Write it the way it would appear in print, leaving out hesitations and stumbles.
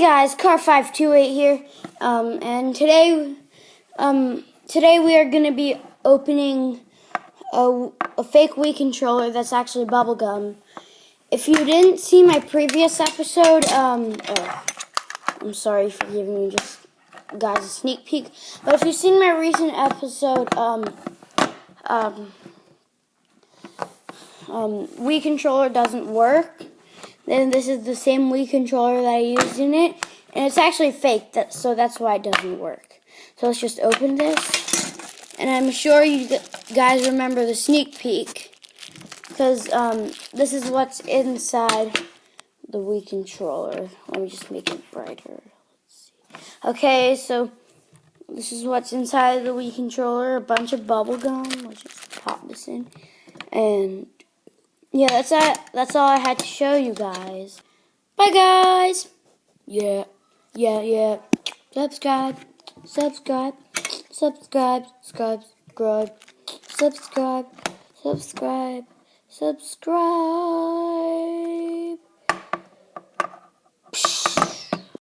guys, Car528 here, and today we are going to be opening a fake Wii controller that's actually bubblegum. If you didn't see my previous episode, I'm sorry for giving you just guys a sneak peek, but if you've seen my recent episode, Wii controller doesn't work. Then this is the same Wii controller that I used in it, and it's actually fake, so that's why it doesn't work. So let's just open this, and I'm sure you guys remember the sneak peek, because this is what's inside the Wii controller. Let me just make it brighter. Let's see. Okay, so this is what's inside the Wii controller, a bunch of bubble gum. Let's just pop this in, and yeah, that's all I had to show you guys. Bye, guys. Yeah. Subscribe.